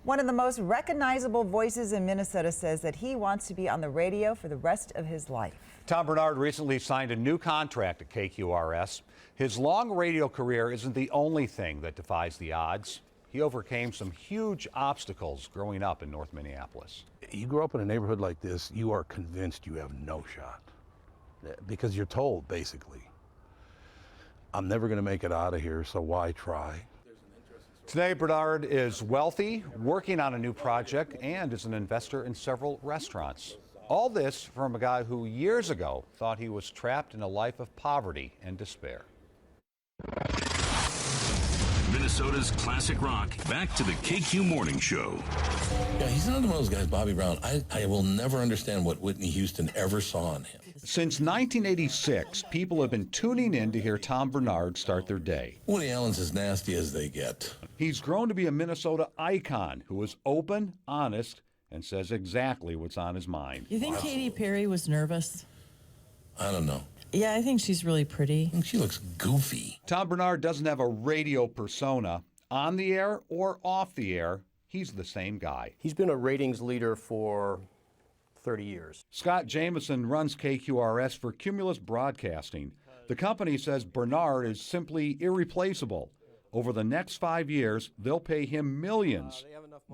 One of the most recognizable voices in Minnesota says that he wants to be on the radio for the rest of his life. Tom Barnard recently signed a new contract at KQRS. His long radio career isn't the only thing that defies the odds. He overcame some huge obstacles growing up in North Minneapolis. You grow up in a neighborhood like this, you are convinced you have no shot. Because you're told, basically, I'm never going to make it out of here, so why try? Today, Barnard is wealthy, working on a new project, and is an investor in several restaurants. All this from a guy who years ago thought he was trapped in a life of poverty and despair. Minnesota's classic rock. Back to the KQ Morning Show. Yeah, he's not one of those guys, Bobby Brown. I will never understand what Whitney Houston ever saw in him. Since 1986, people have been tuning in to hear Tom Barnard start their day. Woody Allen's as nasty as they get. He's grown to be a Minnesota icon who is open, honest, and says exactly what's on his mind. You think Katy Perry was nervous? I don't know. Yeah, I think she's really pretty. I think she looks goofy. Tom Barnard doesn't have a radio persona. On the air or off the air, he's the same guy. He's been a ratings leader for 30 years. Scott Jameson runs KQRS for Cumulus Broadcasting. The company says Barnard is simply irreplaceable. Over the next 5 years, they'll pay him millions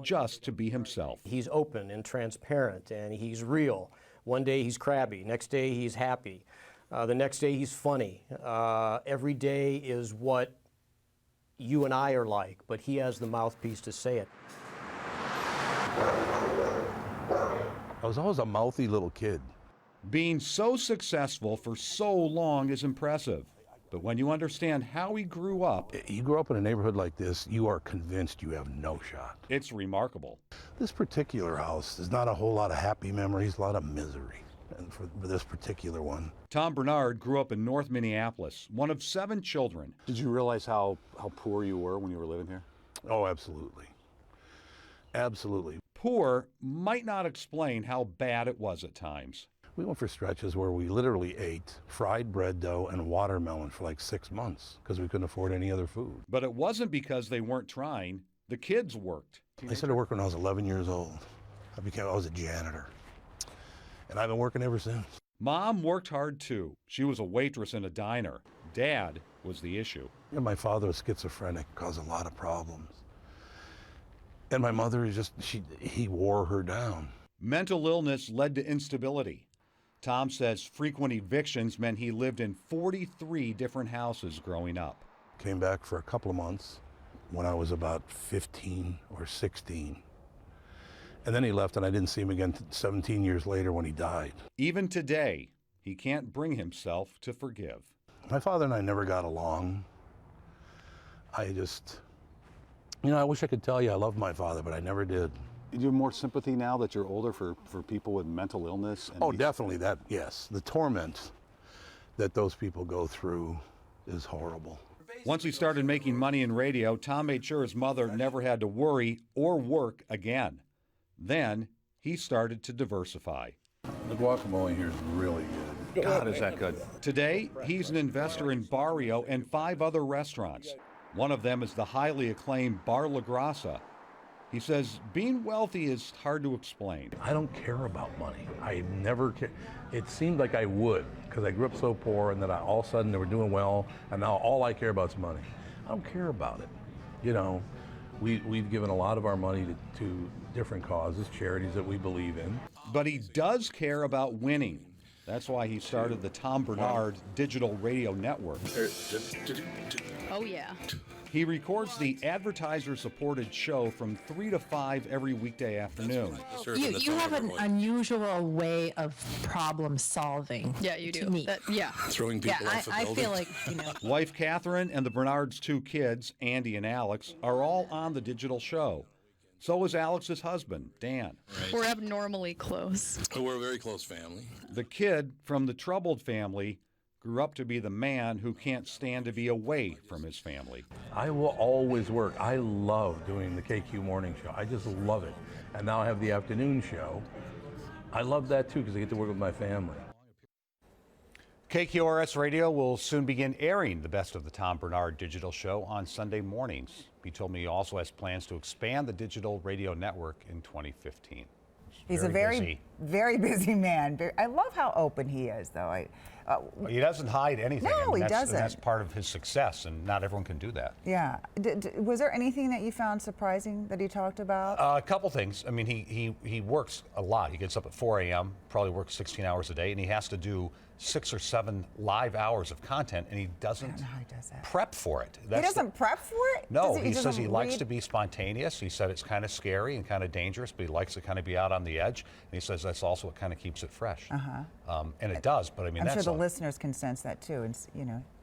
just to be himself. He's open and transparent, and he's real. One day he's crabby, next day he's happy, the next day he's funny. Every day is what you and I are like, but he has the mouthpiece to say it. I was always a mouthy little kid. Being so successful for so long is impressive. But when you understand how he grew up, You grow up in a neighborhood like this, you are convinced you have no shot. it's remarkable. This particular house, there's not a whole lot of happy memories, a lot of misery. And for this particular one. Tom Barnard grew up in North Minneapolis, one of 7 children. Did you realize how poor you were when you were living here? Oh, absolutely. Absolutely. Poor might not explain how bad it was at times. We went for stretches where we literally ate fried bread dough and watermelon for like 6 months because we couldn't afford any other food. But it wasn't because they weren't trying. The kids worked. I started working when I was 11 years old. I was a janitor. And I've been working ever since. Mom worked hard too. She was a waitress in a diner. Dad was the issue. And my father was schizophrenic, caused a lot of problems. And my mother is he wore her down. Mental illness led to instability. Tom says frequent evictions meant he lived in 43 different houses growing up. Came back for a couple of months when I was about 15 or 16. And then he left, and I didn't see him again 17 years later when he died. Even today, he can't bring himself to forgive. My father and I never got along. I wish I could tell you I love my father, but I never did. Do you have more sympathy now that you're older for people with mental illness? And Definitely that, yes. The torment that those people go through is horrible. Once he started making money in radio, Tom made sure his mother never had to worry or work again. Then he started to diversify. The guacamole here is really good. God, is that good. Today, he's an investor in Barrio and 5 other restaurants. One of them is the highly acclaimed Bar La Grassa. He says being wealthy is hard to explain. I don't care about money. I never care. It seemed like I would because I grew up so poor, and then all of a sudden they were doing well, and now all I care about is money. I don't care about it. You know, we've given a lot of our money to different causes, charities that we believe in. But he does care about winning. That's why he started the Tom Barnard Digital Radio Network. Oh, yeah. He records the advertiser-supported show from 3 to 5 every weekday afternoon. You have an unusual way of problem solving. Yeah, you do. To me. Throwing people off a I building. feel like, Wife Catherine and the Barnards' 2 kids, Andy and Alex, are all on the digital show. So is Alex's husband, Dan. Right. We're abnormally close. We're a very close family. The kid from the troubled family grew up to be the man who can't stand to be away from his family. I will always work. I love doing the KQ Morning Show. I just love it. And now I have the afternoon show. I love that too because I get to work with my family. KQRS Radio will soon begin airing the Best of the Tom Barnard digital show on Sunday mornings. He told me he also has plans to expand the digital radio network in 2015. He's a very busy man. I love how open he is, though. He doesn't hide anything. No, he doesn't. And that's part of his success, and not everyone can do that. Yeah. Was there anything that you found surprising that he talked about? A couple things. I mean, he works a lot. He gets up at 4 a.m., probably works 16 hours a day, and he has to do 6 or 7 live hours of content, and he doesn't prep for it. He doesn't prep for it? No, he says he likes to be spontaneous. He said it's kind of scary and kind of dangerous, but he likes to kind of be out on the edge. And he says that's also what kind of keeps it fresh. And it does, but I mean, I'm that's sure the listeners can sense that too, and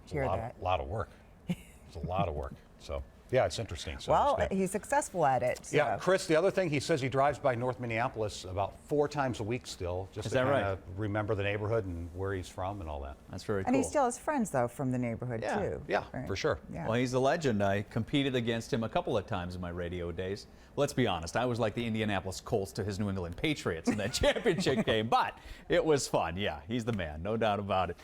hear that. A lot of work. It's a lot of work. So. Yeah, it's interesting. So well, he's successful at it. So. Yeah, Chris, the other thing, he says he drives by North Minneapolis about 4 times a week still, just to kind of remember the neighborhood and where he's from and all that. That's very cool. And he still has friends, though, from the neighborhood, too. Yeah, right? for sure. Yeah. Well, he's a legend. I competed against him a couple of times in my radio days. Let's be honest, I was like the Indianapolis Colts to his New England Patriots in that championship game, but it was fun. Yeah, he's the man, no doubt about it.